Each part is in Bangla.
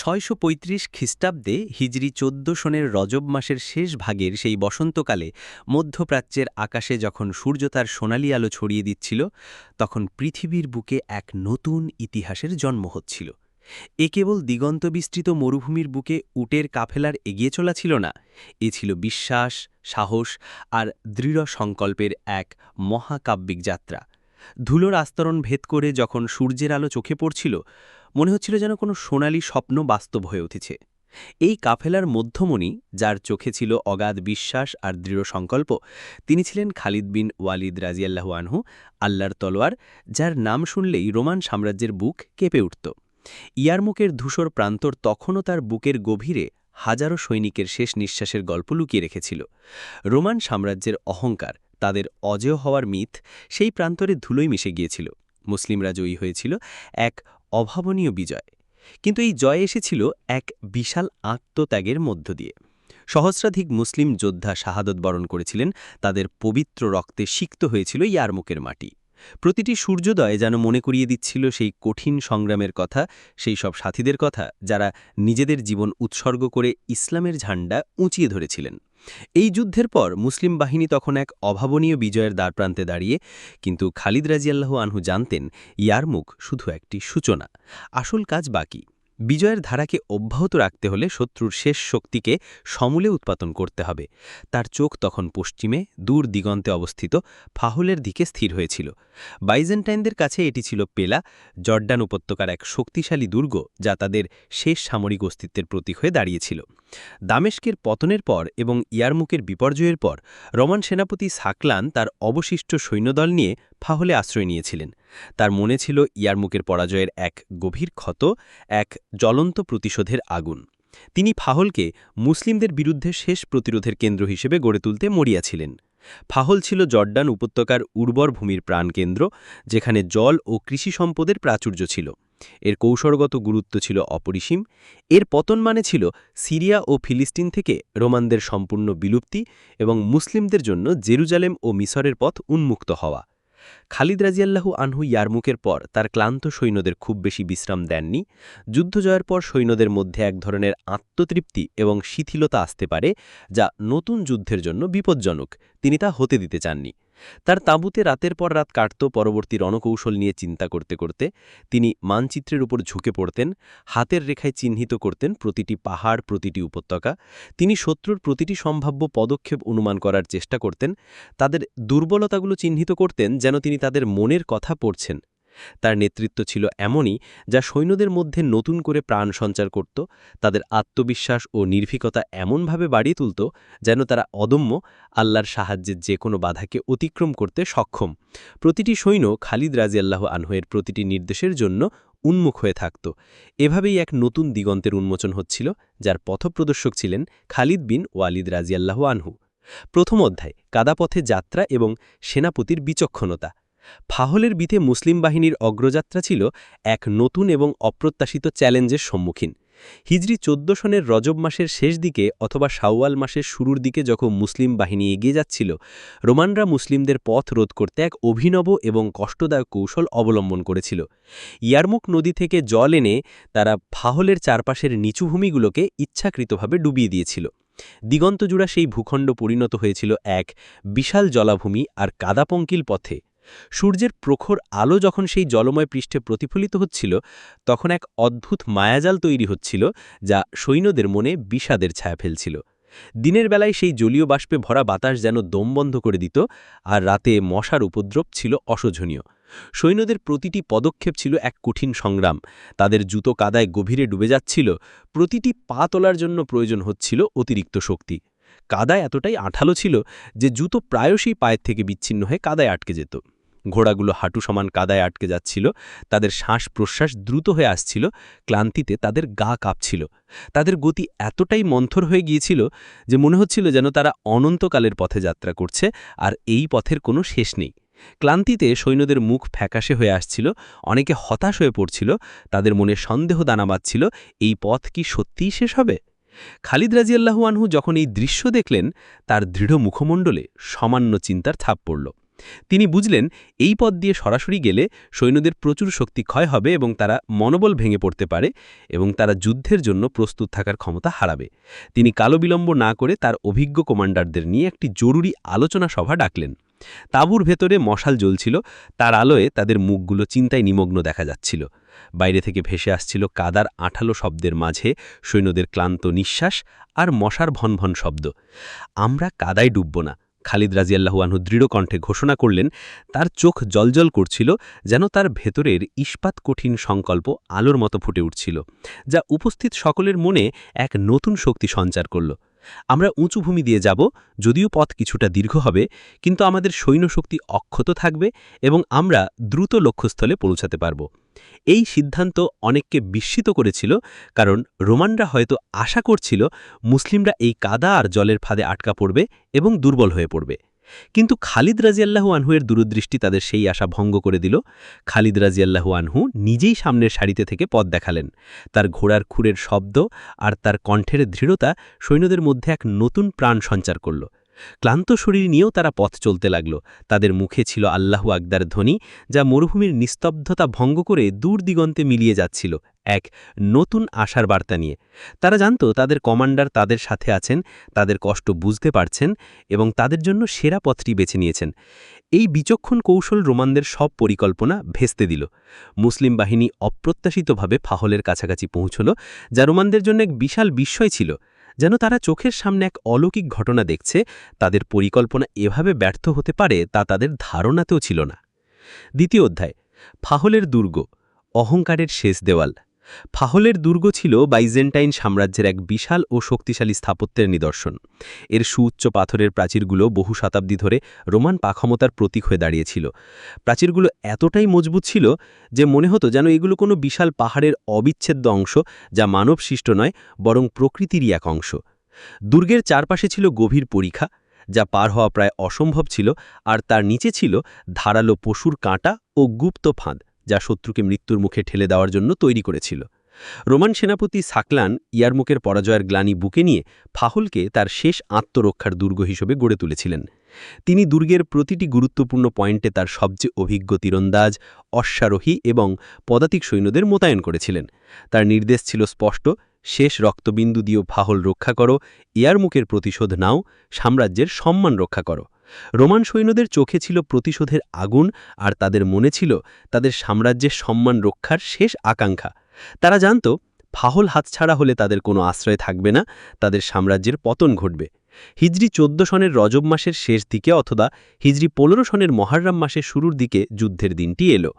৬৩৫ খ্রিস্টাব্দে হিজরি ১৪ সনের রজব মাসের শেষ ভাগের সেই বসন্তকালে মধ্যপ্রাচ্যের আকাশে যখন সূর্য তার সোনালি আলো ছড়িয়ে দিচ্ছিল, তখন পৃথিবীর বুকে এক নতুন ইতিহাসের জন্ম হচ্ছিল। এ কেবল দিগন্তবিস্তৃত মরুভূমির বুকে উটের কাফেলার এগিয়ে চলা ছিল না, এ ছিল বিশ্বাস, সাহস আর দৃঢ় সংকল্পের এক মহাকাব্যিক যাত্রা। ধুলোর আস্তরণ ভেদ করে যখন সূর্যের আলো চোখে পড়ছিল, মনে হচ্ছিল যেন কোনো সোনালি স্বপ্ন বাস্তব হয়ে উঠেছে। এই কাফেলার মধ্যমণি, যার চোখে ছিল অগাধ বিশ্বাস আর দৃঢ় সংকল্প, তিনি ছিলেন খালিদ বিন ওয়ালিদ রাজিয়াল্লাহু আনহু, আল্লাহর তলোয়ার, যার নাম শুনলেই রোমান সাম্রাজ্যের বুক কেঁপে উঠত। ইয়ারমুকের ধূসর প্রান্তর তখনও তার বুকের গভীরে হাজারো সৈনিকের শেষ নিঃশ্বাসের গল্প লুকিয়ে রেখেছিল। রোমান সাম্রাজ্যের অহংকার, তাদের অজেয় হওয়ার মিথ সেই প্রান্তরে ধুলোয় মিশে গিয়েছিল। মুসলিমরা জয়ী হয়েছিল এক অভাবনীয় বিজয়। কিন্তু এই জয় এসেছিল এক বিশাল আত্মত্যাগের মধ্য দিয়ে। সহস্রাধিক মুসলিম যোদ্ধা শাহাদত বরণ করেছিলেন, তাদের পবিত্র রক্তে সিক্ত হয়েছিল ইয়ারমুকের মাটি। প্রতিটি সূর্যোদয় যেন মনে করিয়ে দিচ্ছিল সেই কঠিন সংগ্রামের কথা, সেই সব সাথীদের কথা যারা নিজেদের জীবন উৎসর্গ করে ইসলামের ঝান্ডা উঁচিয়ে ধরেছিলেন। এই যুদ্ধের পর মুসলিম বাহিনী তখন এক অভাবনীয় বিজয়ের দ্বারপ্রান্তে দাঁড়িয়ে, কিন্তু খালিদ রাজিয়াল্লাহু আনহু জানতেন ইয়ারমুক শুধু একটি সূচনা, আসল কাজ বাকি। বিজয়ের ধারাকে অব্যাহত রাখতে হলে শত্রুর শেষ শক্তিকে সমূলে উৎপাদন করতে হবে। তার চোখ তখন পশ্চিমে দূর দিগন্তে অবস্থিত ফাহুলের দিকে স্থির হয়েছিল। বাইজেন্টাইনদের কাছে এটি ছিল পেলা, জর্ডান উপত্যকার এক শক্তিশালী দুর্গ, যা তাদের শেষ সামরিক অস্তিত্বের প্রতীক হয়ে দাঁড়িয়েছিল। দামেস্কের পতনের পর এবং ইয়ারমুকের বিপর্যয়ের পর রোমান সেনাপতি সাকলান তার অবশিষ্ট সৈন্যদল নিয়ে ফাহলে আশ্রয় নিয়েছিলেন। তার মনে ছিল ইয়ারমুকের পরাজয়ের এক গভীর ক্ষত, এক জ্বলন্ত প্রতিশোধের আগুন। তিনি ফাহলকে মুসলিমদের বিরুদ্ধে শেষ প্রতিরোধের কেন্দ্র হিসেবে গড়ে তুলতে মরিয়াছিলেন। ফাহল ছিল জর্ডান উপত্যকার উর্বর ভূমির প্রাণকেন্দ্র, যেখানে জল ও কৃষি সম্পদের প্রাচুর্য ছিল। এর কৌশলগত গুরুত্ব ছিল অপরিসীম। এর পতন মানে ছিল সিরিয়া ও ফিলিস্তিন থেকে রোমানদের সম্পূর্ণ বিলুপ্তি এবং মুসলিমদের জন্য জেরুজালেম ও মিসরের পথ উন্মুক্ত হওয়া। খালিদ রাজিয়াল্লাহু আনহু ইয়ারমুকের পর তার ক্লান্ত সৈন্যদের খুব বেশি বিশ্রাম দেননি। যুদ্ধ জয়ের পর সৈন্যদের মধ্যে এক ধরনের আত্মতৃপ্তি এবং শিথিলতা আসতে পারে, যা নতুন যুদ্ধের জন্য বিপজ্জনক। তিনি তা হতে দিতে চাননি। তার তাঁবুতে রাতের পর রাত কাটত পরবর্তী রণকৌশল নিয়ে চিন্তা করতে করতে। তিনি মানচিত্রের উপর ঝুঁকে পড়তেন, হাতের রেখায় চিহ্নিত করতেন প্রতিটি পাহাড়, প্রতিটি উপত্যকা। তিনি শত্রুর প্রতিটি সম্ভাব্য পদক্ষেপ অনুমান করার চেষ্টা করতেন, তাদের দুর্বলতাগুলো চিহ্নিত করতেন, যেন তিনি তাদের মনের কথা পড়ছেন। তার নেতৃত্ব ছিল এমনই, যা সৈন্যদের মধ্যে নতুন করে প্রাণ সঞ্চার করত, তাদের আত্মবিশ্বাস ও নির্ভীকতা এমনভাবে বাড়িয়ে তুলত যেন তারা অদম্য, আল্লাহর সাহায্যে যে কোনো বাধাকে অতিক্রম করতে সক্ষম। প্রতিটি সৈন্য খালিদ রাজিয়াল্লাহু আনহুয়ের প্রতিটি নির্দেশের জন্য উন্মুখ হয়ে থাকত। এভাবেই এক নতুন দিগন্তের উন্মোচন হচ্ছিল, যার পথপ্রদর্শক ছিলেন খালিদ বিন ওয়ালিদ রাজিয়াল্লাহু আনহু। প্রথম অধ্যায়, কাদাপথে যাত্রা এবং সেনাপতির বিচক্ষণতা। ফাহলের বিথে মুসলিম বাহিনীর অগ্রযাত্রা ছিল এক নতুন এবং অপ্রত্যাশিত চ্যালেঞ্জের সম্মুখীন। হিজরি ১৪ সনের রজব মাসের শেষ দিকে অথবা শাওয়াল মাসের শুরুর দিকে যখন মুসলিম বাহিনী এগিয়ে যাচ্ছিল, রোমানরা মুসলিমদের পথ রোধ করতে এক অভিনব এবং কষ্টদায়ক কৌশল অবলম্বন করেছিল। ইয়ারমুক নদী থেকে জল এনে তারা ফাহলের চারপাশের নিচু ভূমিগুলোকে ইচ্ছাকৃতভাবে ডুবিয়ে দিয়েছিল। দিগন্তজুড়া সেই ভূখণ্ড পরিণত হয়েছিল এক বিশাল জলাভূমি আর কাদাপঙ্কিল পথে। সূর্যের প্রখর আলো যখন সেই জলময় পৃষ্ঠে প্রতিফলিত হচ্ছিল, তখন এক অদ্ভুত মায়াজাল তৈরি হচ্ছিল, যা সৈন্যদের মনে বিষাদের ছায়া ফেলছিল। দিনের বেলায় সেই জলীয় বাষ্পে ভরা বাতাস যেন দম বন্ধ করে দিত, আর রাতে মশার উপদ্রব ছিল অসহনীয়। সৈন্যদের প্রতিটি পদক্ষেপ ছিল এক কঠিন সংগ্রাম। তাদের জুতো কাদায় গভীরে ডুবে যাচ্ছিল, প্রতিটি পা তোলার জন্য প্রয়োজন হচ্ছিল অতিরিক্ত শক্তি। কাদা এতটাই আঠালো ছিল যে জুতো প্রায়শই পায়ের থেকে বিচ্ছিন্ন হয়ে কাদায় আটকে যেত। ঘোড়াগুলো হাঁটু সমান কাদায় আটকে যাচ্ছিল, তাদের শ্বাস প্রশ্বাস দ্রুত হয়ে আসছিল, ক্লান্তিতে তাদের গা কাঁপছিল। তাদের গতি এতটাই মন্থর হয়ে গিয়েছিল যে মনে হচ্ছিল যেন তারা অনন্তকালের পথে যাত্রা করছে, আর এই পথের কোনো শেষ নেই। ক্লান্তিতে সৈন্যদের মুখ ফ্যাকাশে হয়ে আসছিল, অনেকে হতাশ হয়ে পড়ছিল, তাদের মনে সন্দেহ দানা বাঁধছিল, এই পথ কি সত্যিই শেষ হবে? খালিদ রাজিয়াল্লাহু আনহু যখন এই দৃশ্য দেখলেন, তার দৃঢ় মুখমণ্ডলে সামান্য চিন্তার ছাপ পড়ল। তিনি বুঝলেন এই পথ দিয়ে সরাসরি গেলে সৈন্যদের প্রচুর শক্তি ক্ষয় হবে এবং তারা মনোবল ভেঙে পড়তে পারে এবং তারা যুদ্ধের জন্য প্রস্তুত থাকার ক্ষমতা হারাবে। তিনি কালবিলম্ব না করে তার অভিজ্ঞ কমান্ডারদের নিয়ে একটি জরুরি আলোচনা সভা ডাকলেন। তাঁবুর ভেতরে মশাল জ্বলছিল, তার আলোয় তাদের মুখগুলো চিন্তায় নিমগ্ন দেখা যাচ্ছিল। বাইরে থেকে ভেসে আসছিল কাদার আঠালো শব্দের মাঝে সৈন্যদের ক্লান্ত নিঃশ্বাস আর মশার ভনভন শব্দ। আমরা কাদায় ডুবব না, খালিদ রাজিয়াল্লাহু আনহু দৃঢ় কণ্ঠে ঘোষণা করলেন। তার চোখ জ্বলজ্বল করছিল, যেন তার ভেতরের ইস্পাত কঠিন সংকল্প আলোর মতো ফুটে উঠছিল, যা উপস্থিত সকলের মনে এক নতুন শক্তি সঞ্চার করল। আমরা উঁচু ভূমি দিয়ে যাব, যদিও পথ কিছুটা দীর্ঘ হবে, কিন্তু আমাদের সৈন্যশক্তি অক্ষত থাকবে এবং আমরা দ্রুত লক্ষ্যস্থলে পৌঁছাতে পারব। এই সিদ্ধান্ত অনেককে বিস্মিত করেছিল, কারণ রোমানরা হয়তো আশা করছিল মুসলিমরা এই কাদা আর জলের ফাঁদে আটকা পড়বে এবং দুর্বল হয়ে পড়বে। কিন্তু খালিদ রাজিয়াল্লাহু আনহুয়ের দূরদৃষ্টি তাদের সেই আশা ভঙ্গ করে দিল। খালিদ রাজিয়াল্লাহু আনহু নিজেই সামনের সারিতে থেকে পথ দেখালেন। তার ঘোড়ার খুরের শব্দ আর তার কণ্ঠের দৃঢ়তা সৈন্যদের মধ্যে এক নতুন প্রাণ সঞ্চার করল। ক্লান্ত শরীর নিয়েও তারা পথ চলতে লাগল। তাদের মুখে ছিল আল্লাহু আকবার ধ্বনি, যা মরুভূমির নিস্তব্ধতা ভঙ্গ করে দূর দিগন্তে মিলিয়ে যাচ্ছিল এক নতুন আশার বার্তা নিয়ে। তারা জানত তাদের কমান্ডার তাদের সাথে আছেন, তাদের কষ্ট বুঝতে পারছেন এবং তাদের জন্য সেরা পথটি বেছে নিয়েছেন। এই বিচক্ষণ কৌশল রোমানদের সব পরিকল্পনা ভেস্তে দিল। মুসলিম বাহিনী অপ্রত্যাশিতভাবে ফাহলের কাছাকাছি পৌঁছল, যা রোমানদের জন্য এক বিশাল বিস্ময় ছিল। যেন তারা চোখের সামনে এক অলৌকিক ঘটনা দেখছে। তাদের পরিকল্পনা এভাবে ব্যর্থ হতে পারে তা তাদের ধারণাতেও ছিল না। দ্বিতীয় অধ্যায়, ফাহলের দুর্গ, অহংকারের শেষ দেওয়াল। ফাহলের দুর্গ ছিল বাইজেন্টাইন সাম্রাজ্যের এক বিশাল ও শক্তিশালী স্থাপত্যের নিদর্শন। এর সুউচ্চ পাথরের প্রাচীরগুলো বহু শতাব্দী ধরে রোমান পাক্ষমতার প্রতীক হয়ে দাঁড়িয়েছিল। প্রাচীরগুলো এতটাই মজবুত ছিল যে মনে হতো যেন এগুলো কোনো বিশাল পাহাড়ের অবিচ্ছেদ্য অংশ, যা মানবসৃষ্ট নয় বরং প্রকৃতিরই এক অংশ। দুর্গের চারপাশে ছিল গভীর পরিখা, যা পার হওয়া প্রায় অসম্ভব ছিল, আর তার নিচে ছিল ধারালো পশুর কাঁটা ও গুপ্ত ফাঁদ, যা শত্রুকে মৃত্যুর মুখে ঠেলে দেওয়ার জন্য তৈরি করেছিল। রোমান সেনাপতি সাকলান ইয়ারমুকের পরাজয়ের গ্লানি বুকে নিয়ে ফাহলকে তার শেষ আত্মরক্ষার দুর্গ হিসেবে গড়ে তুলেছিলেন। তিনি দুর্গের প্রতিটি গুরুত্বপূর্ণ পয়েন্টে তার সবচেয়ে অভিজ্ঞ তীরন্দাজ, অশ্বারোহী এবং পদাতিক সৈন্যদের মোতায়েন করেছিলেন। তার নির্দেশ ছিল স্পষ্ট: শেষ রক্তবিন্দু দিয়েও ফাহল রক্ষা করো, ইয়ারমুকের প্রতিশোধ নাও, সাম্রাজ্যের সম্মান রক্ষা করো। রোমান সৈন্যদের চোখে ছিল প্রতিশোধের আগুন, আর তাদের মনে ছিল তাদের সাম্রাজ্যের সম্মান রক্ষার শেষ আকাঙ্ক্ষা। তারা জানত ফাহল হাতছাড়া হলে তাদের কোনো আশ্রয় থাকবে না, তাদের সাম্রাজ্যের পতন ঘটবে। হিজরি 14 সনের রজব মাসের শেষ দিকে অথবা হিজরি 15 সনের মহাররাম মাসের শুরুর দিকে যুদ্ধের দিনটি এলো।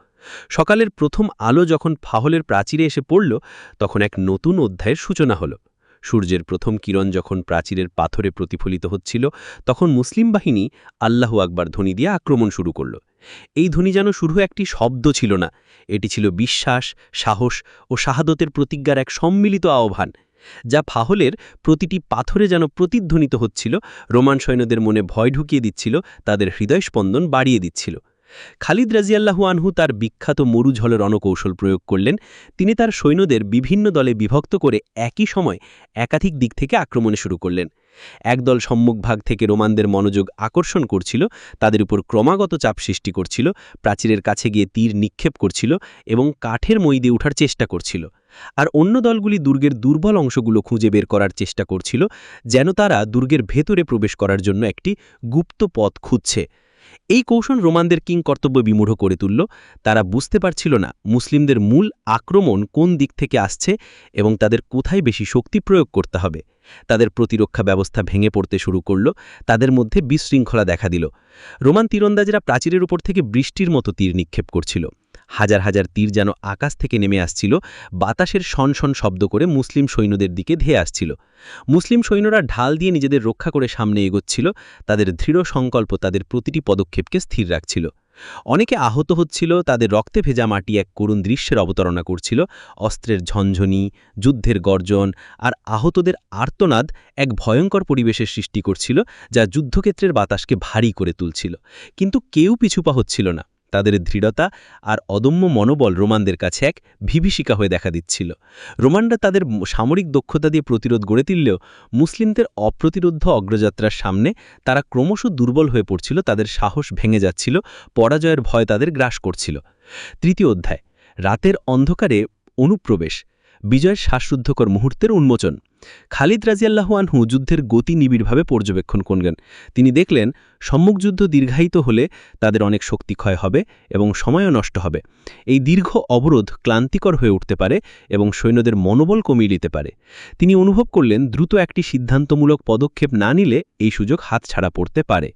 সকালের প্রথম আলো যখন ফাহলের প্রাচীরে এসে পড়ল, তখন এক নতুন অধ্যায়ের সূচনা হলো। সূর্যের প্রথম কিরণ যখন প্রাচীরের পাথরে প্রতিফলিত হচ্ছিল, তখন মুসলিম বাহিনী আল্লাহু আকবার ধ্বনি দিয়ে আক্রমণ শুরু করল। এই ধ্বনি যেন শুধু একটি শব্দ ছিল না, এটি ছিল বিশ্বাস, সাহস ও শাহাদতের প্রতিজ্ঞার এক সম্মিলিত আহ্বান, যা ফাহলের প্রতিটি পাথরে যেন প্রতিধ্বনিত হচ্ছিল। রোমান সৈন্যদের মনে ভয় ঢুকিয়ে দিচ্ছিল, তাদের হৃদয়স্পন্দন বাড়িয়ে দিচ্ছিল। খালিদ রাজিয়াল্লাহু আনহু তার বিখ্যাত মরুঝলের রণকৌশল প্রয়োগ করলেন। তিনি তার সৈন্যদের বিভিন্ন দলে বিভক্ত করে একই সময় একাধিক দিক থেকে আক্রমণে শুরু করলেন। একদল সম্মুখভাগ থেকে রোমানদের মনোযোগ আকর্ষণ করছিল, তাদের উপর ক্রমাগত চাপ সৃষ্টি করছিল, প্রাচীরের কাছে গিয়ে তীর নিক্ষেপ করছিল এবং কাঠের মই দিয়ে ওঠার চেষ্টা করছিল। আর অন্য দলগুলি দুর্গের দুর্বল অংশগুলো খুঁজে বের করার চেষ্টা করছিল, যেন তারা দুর্গের ভেতরে প্রবেশ করার জন্য একটি গুপ্ত পথ খুঁজছে। এই কৌশল রোমানদের কিংকর্তব্য বিমূঢ় করে তুলল। তারা বুঝতে পারছিল না মুসলিমদের মূল আক্রমণ কোন দিক থেকে আসছে এবং তাদের কোথায় বেশি শক্তি প্রয়োগ করতে হবে। তাদের প্রতিরক্ষা ব্যবস্থা ভেঙে পড়তে শুরু করল, তাদের মধ্যে বিশৃঙ্খলা দেখা দিল। রোমান তীরন্দাজরা প্রাচীরের উপর থেকে বৃষ্টির মতো তীর নিক্ষেপ করছিল। হাজার হাজার তীর যেন আকাশ থেকে নেমে আসছিল, বাতাসের শনশন শব্দ করে মুসলিম সৈন্যদের দিকে ধেয়ে আসছিল। মুসলিম সৈন্যরা ঢাল দিয়ে নিজেদের রক্ষা করে সামনে এগোচ্ছিল, তাদের দৃঢ় সংকল্প তাদের প্রতিটি পদক্ষেপকে স্থির রাখছিল। অনেকে আহত হচ্ছিল, তাদের রক্তে ভেজা মাটি এক করুণ দৃশ্যের অবতারণা করছিল। অস্ত্রের ঝনঝনি, যুদ্ধের গর্জন আর আহতদের আর্তনাদ এক ভয়ঙ্কর পরিবেশের সৃষ্টি করছিল, যা যুদ্ধক্ষেত্রের বাতাসকে ভারী করে তুলছিল। কিন্তু কেউ পিছুপা হচ্ছিল না। তাদের দৃঢ়তা আর অদম্য মনোবল রোমানদের কাছে এক বিভীষিকা হয়ে দেখা দিচ্ছিল। রোমানরা তাদের সামরিক দক্ষতা দিয়ে প্রতিরোধ গড়ে তুললেও মুসলিমদের অপ্রতিরোধ্য অগ্রযাত্রার সামনে তারা ক্রমশ দুর্বল হয়ে পড়ছিল, তাদের সাহস ভেঙে যাচ্ছিল, পরাজয়ের ভয় তাদের গ্রাস করছিল। তৃতীয় অধ্যায়, রাতের অন্ধকারে অনুপ্রবেশ, বিজয়ের শ্বাসরুদ্ধকর মুহূর্তের উন্মোচন। খালিদ রাজিয়াল্লাহু আনহু যুদ্ধের গতি নিবিড়ভাবে পর্যবেক্ষণ করলেন। তিনি দেখলেন সম্মুখযুদ্ধ দীর্ঘায়িত হলে তাদের অনেক শক্তি ক্ষয় হবে এবং সময়ও নষ্ট হবে। এই দীর্ঘ অবরোধ ক্লান্তিকর হয়ে উঠতে পারে এবং সৈন্যদের মনোবল কমিয়ে দিতে পারে। তিনি অনুভব করলেন দ্রুত একটি সিদ্ধান্তমূলক পদক্ষেপ না নিলে এই সুযোগ হাতছাড়া পড়তে পারে।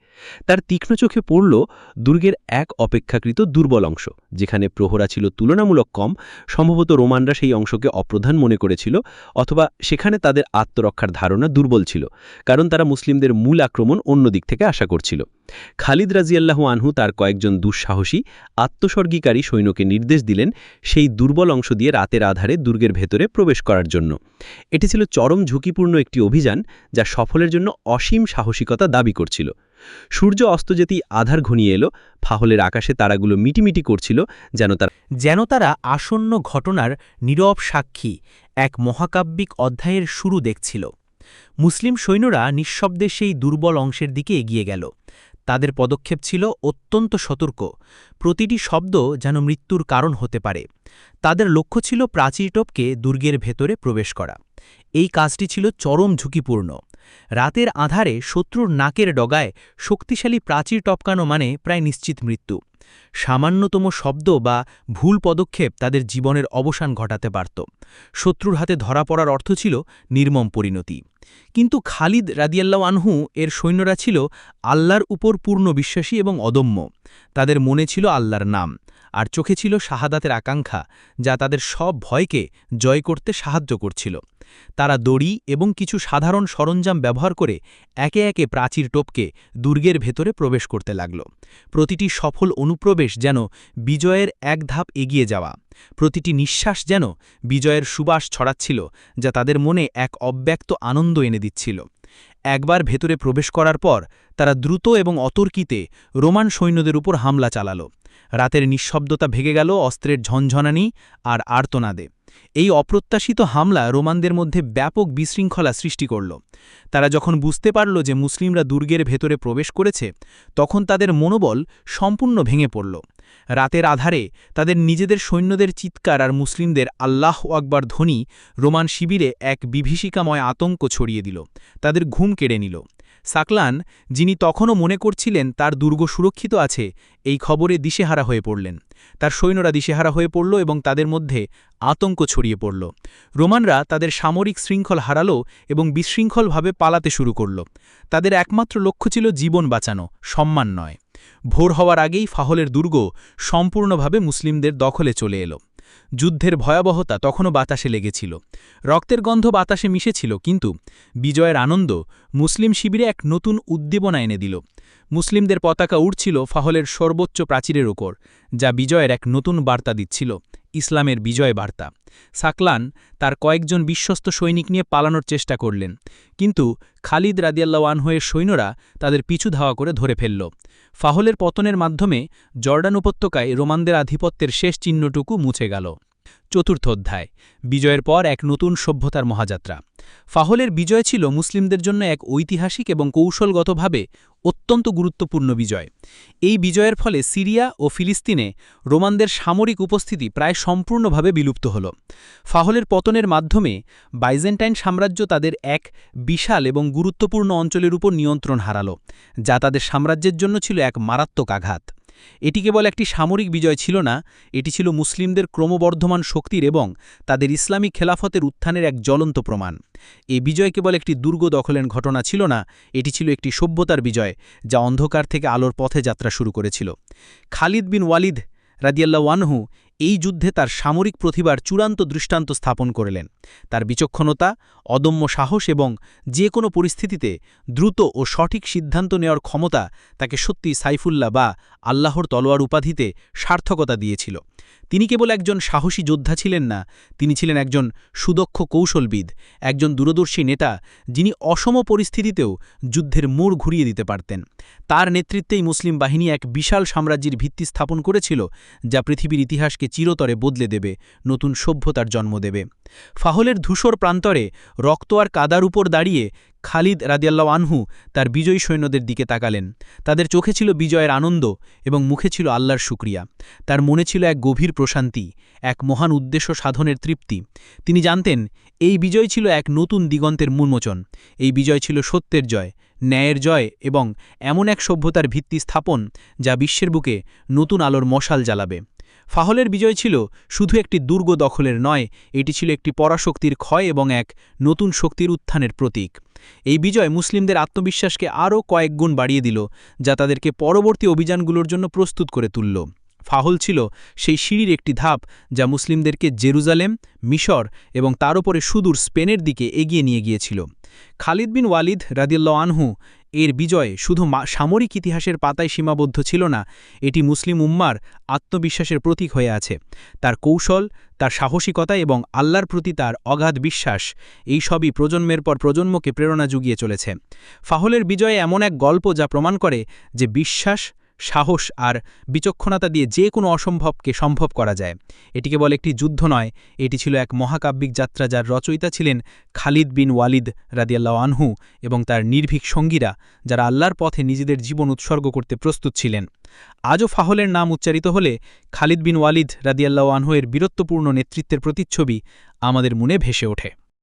তার তীক্ষ্ণ চোখে পড়ল দুর্গের এক অপেক্ষাকৃত দুর্বল অংশ, যেখানে প্রহরা ছিল তুলনামূলক কম। সম্ভবত রোমানরা সেই অংশকে অপ্রধান মনে করেছিল, অথবা সেখানে তাদের আত্মরক্ষার ধারণা দুর্বল ছিল, কারণ তারা মুসলিমদের মূল আক্রমণ অন্য দিক থেকে আশা করছিল। খালিদ রাজিয়াল্লাহু আনহু তার কয়েকজন দুঃসাহসী আত্মস্বর্গীকারী সৈন্যকে নির্দেশ দিলেন সেই দুর্বল অংশ দিয়ে রাতের আধারে দুর্গের ভেতরে প্রবেশ করার জন্য। এটি ছিল চরম ঝুঁকিপূর্ণ একটি অভিযান, যা সফলের জন্য অসীম সাহসিকতা দাবি করছিল। সূর্য অস্ত যেতেই আধার ঘনিয়ে এলো, ফাহলের আকাশে তারাগুলো মিটিমিটি করছিল, যেন তারা আসন্ন ঘটনার নীরব সাক্ষী, এক মহাকাব্যিক অধ্যায়ের শুরু দেখছিল। মুসলিম সৈন্যরা নিঃশব্দে সেই দুর্বল অংশের দিকে এগিয়ে গেল। তাদের পদক্ষেপ ছিল অত্যন্ত সতর্ক, প্রতিটি শব্দ যেন মৃত্যুর কারণ হতে পারে। তাদের লক্ষ্য ছিল প্রাচীর টপকে দুর্গের ভেতরে প্রবেশ করা। এই কাজটি ছিল চরম ঝুঁকিপূর্ণ। রাতের আধারে শত্রুর নাকের ডগায় শক্তিশালী প্রাচীর টপকানো মানে প্রায় নিশ্চিত মৃত্যু। সামান্যতম শব্দ বা ভুল পদক্ষেপ তাদের জীবনের অবসান ঘটাতে পারত। শত্রুর হাতে ধরা পড়ার অর্থ ছিল নির্মম পরিণতি। কিন্তু খালিদ রাদিয়াল্লাহু আনহু এর সৈন্যরা ছিল আল্লাহর উপর পূর্ণ বিশ্বাসী এবং অদম্য। তাদের মনে ছিল আল্লাহর নাম, আর চোখে ছিল শাহাদাতের আকাঙ্ক্ষা, যা তাদের সব ভয়কে জয় করতে সাহায্য করছিল। তারা দড়ি এবং কিছু সাধারণ সরঞ্জাম ব্যবহার করে একে একে প্রাচীর টপকে দুর্গের ভেতরে প্রবেশ করতে লাগল। প্রতিটি সফল অনুপ্রবেশ যেন বিজয়ের এক ধাপ এগিয়ে যাওয়া। প্রতিটি নিঃশ্বাস যেন বিজয়ের সুবাস ছড়াচ্ছিল, যা তাদের মনে এক অব্যক্ত আনন্দ এনে দিচ্ছিল। একবার ভেতরে প্রবেশ করার পর তারা দ্রুত এবং অতর্কিতে রোমান সৈন্যদের উপর হামলা চালাল। রাতের নিঃশব্দতা ভেঙে গেল অস্ত্রের ঝনঝনানি আর আর্তনাদে। এই অপ্রত্যাশিত হামলা রোমানদের মধ্যে ব্যাপক বিশৃঙ্খলা সৃষ্টি করল। তারা যখন বুঝতে পারল যে মুসলিমরা দুর্গের ভেতরে প্রবেশ করেছে, তখন তাদের মনোবল সম্পূর্ণ ভেঙে পড়ল। রাতের আধারে তাদের নিজেদের সৈন্যদের চিৎকার আর মুসলিমদের আল্লাহু আকবার ধ্বনি রোমান শিবিরে এক বিভীষিকাময় আতঙ্ক ছড়িয়ে দিল, তাদের ঘুম কেড়ে নিল। সাকলান, যিনি তখনও মনে করছিলেন তার দুর্গ সুরক্ষিত আছে, এই খবরে দিশেহারা হয়ে পড়লেন। তার সৈন্যরা দিশেহারা হয়ে পড়ল এবং তাদের মধ্যে আতঙ্ক ছড়িয়ে পড়ল। রোমানরা তাদের সামরিক শৃঙ্খল হারালো এবং বিশৃঙ্খলভাবে পালাতে শুরু করল। তাদের একমাত্র লক্ষ্য ছিল জীবন বাঁচানো, সম্মান নয়। ভোর হওয়ার আগেই ফাহলের দুর্গ সম্পূর্ণভাবে মুসলিমদের দখলে চলে এলো। যুদ্ধের ভয়াবহতা তখনও বাতাসে লেগেছিল, রক্তের গন্ধ বাতাসে মিশেছিল, কিন্তু বিজয়ের আনন্দ মুসলিম শিবিরে এক নতুন উদ্দীপনা এনে দিল। মুসলিমদের পতাকা উড়ছিল ফাহলের সর্বোচ্চ প্রাচীরের ওপর, যা বিজয়ের এক নতুন বার্তা দিচ্ছিল, ইসলামের বিজয় বার্তা। সাকলান তার কয়েকজন বিশ্বস্ত সৈনিক নিয়ে পালানোর চেষ্টা করলেন, কিন্তু খালিদ রাদিয়াল্লাহু আনহুয়ের সৈন্যরা তাদের পিছু ধাওয়া করে ধরে ফেলল। ফাহলের পতনের মাধ্যমে জর্ডান উপত্যকায় রোমানদের আধিপত্যের শেষ চিহ্নটুকু মুছে গেল। চতুর্থ অধ্যায়, বিজয়ের পর এক নতুন সভ্যতার মহাযাত্রা। ফাহলের বিজয় ছিল মুসলিমদের জন্য এক ঐতিহাসিক এবং কৌশলগতভাবে অত্যন্ত গুরুত্বপূর্ণ বিজয়। এই বিজয়ের ফলে সিরিয়া ও ফিলিস্তিনে রোমানদের সামরিক উপস্থিতি প্রায় সম্পূর্ণভাবে বিলুপ্ত হল। ফাহলের পতনের মাধ্যমে বাইজেন্টাইন সাম্রাজ্য তাদের এক বিশাল এবং গুরুত্বপূর্ণ অঞ্চলের উপর নিয়ন্ত্রণ হারাল, যা তাদের সাম্রাজ্যের জন্য ছিল এক মারাত্মক আঘাত। এটি কেবল একটি সামরিক বিজয় ছিল না, এটি ছিল মুসলিমদের ক্রমবর্ধমান শক্তির এবং তাদের ইসলামী খেলাফতের উত্থানের এক জ্বলন্ত প্রমাণ। এই বিজয় কেবল একটি দুর্গ দখলের ঘটনা ছিল না, এটি ছিল একটি সভ্যতার বিজয়, যা অন্ধকার থেকে আলোর পথে যাত্রা শুরু করেছিল। খালিদ বিন ওয়ালিদ রাদিয়াল্লাহু আনহু এই যুদ্ধে তার সামরিক প্রতিভার চূড়ান্ত দৃষ্টান্ত স্থাপন করলেন। তার বিচক্ষণতা, অদম্য সাহস এবং যে কোনো পরিস্থিতিতে দ্রুত ও সঠিক সিদ্ধান্ত নেওয়ার ক্ষমতা তাকে সত্যি সাইফুল্লাহ বা আল্লাহর তলোয়ার উপাধিতে সার্থকতা দিয়েছিল। তিনি কেবল একজন সাহসী যোদ্ধা ছিলেন না, তিনি ছিলেন একজন সুদক্ষ কৌশলবিদ, একজন দূরদর্শী নেতা, যিনি অসম পরিস্থিতিতেও যুদ্ধের মোড় ঘুরিয়ে দিতে পারতেন। তার নেতৃত্বেই মুসলিম বাহিনী এক বিশাল সাম্রাজ্যের ভিত্তি স্থাপন করেছিল, যা পৃথিবীর ইতিহাসকে চিরতরে বদলে দেবে, নতুন সভ্যতার জন্ম দেবে। ফাহলের ধূসর প্রান্তরে রক্ত আর কাদার উপর দাঁড়িয়ে খালিদ রাদিয়াল্লাহু আনহু তার বিজয়ী সৈন্যদের দিকে তাকালেন। তাদের চোখে ছিল বিজয়ের আনন্দ এবং মুখে ছিল আল্লাহর শুকরিয়া। তার মনে ছিল এক গভীর প্রশান্তি, এক মহান উদ্দেশ্য সাধনের তৃপ্তি। তিনি জানতেন এই বিজয় ছিল এক নতুন দিগন্তের উন্মোচন। এই বিজয় ছিল সত্যের জয়, ন্যায়ের জয় এবং এমন এক সভ্যতার ভিত্তি স্থাপন যা বিশ্বের বুকে নতুন আলোর মশাল জ্বালাবে। ফাহলের বিজয় ছিল শুধু একটি দুর্গ দখলের নয়, এটি ছিল একটি পরাশক্তির ক্ষয় এবং এক নতুন শক্তির উত্থানের প্রতীক। এই বিজয় মুসলিমদের আত্মবিশ্বাসকে আরও কয়েক গুণ বাড়িয়ে দিল, যা তাদেরকে পরবর্তী অভিযানগুলোর জন্য প্রস্তুত করে তুলল। ফাহল ছিল সেই সিঁড়ির একটি ধাপ যা মুসলিমদেরকে জেরুজালেম, মিশর এবং তার উপরে সুদূর স্পেনের দিকে এগিয়ে নিয়ে গিয়েছিল। খালিদ বিন ওয়ালিদ রাদিয়াল্লাহু আনহু এর বিজয় শুধু সামরিক ইতিহাসের পাতায় সীমাবদ্ধ ছিল না, এটি মুসলিম উম্মার আত্মবিশ্বাসের প্রতীক হয়ে আছে। তার কৌশল, তার সাহসিকতা এবং আল্লাহর প্রতি তার অগাধ বিশ্বাস, এই সবই প্রজন্মের পর প্রজন্মকে প্রেরণা জুগিয়ে চলেছে। ফাহলের বিজয়ে এমন এক গল্প যা প্রমাণ করে যে বিশ্বাস, সাহস আর বিচক্ষণতা দিয়ে যে কোনো অসম্ভবকে সম্ভব করা যায়। এটি কেবল একটি যুদ্ধ নয়, এটি ছিল এক মহাকাব্যিক যাত্রা যার রচয়িতা ছিলেন খালিদ বিন ওয়ালিদ রাদিয়াল্লাহু আনহু এবং তার নির্ভীক সঙ্গীরা, যারা আল্লাহর পথে নিজেদের জীবন উৎসর্গ করতে প্রস্তুত ছিলেন। আজও ফাহলের নাম উচ্চারিত হলে খালিদ বিন ওয়ালিদ রাদিয়াল্লাহু আনহু এর বীরত্বপূর্ণ নেতৃত্বের প্রতিচ্ছবি আমাদের মনে ভেসে ওঠে।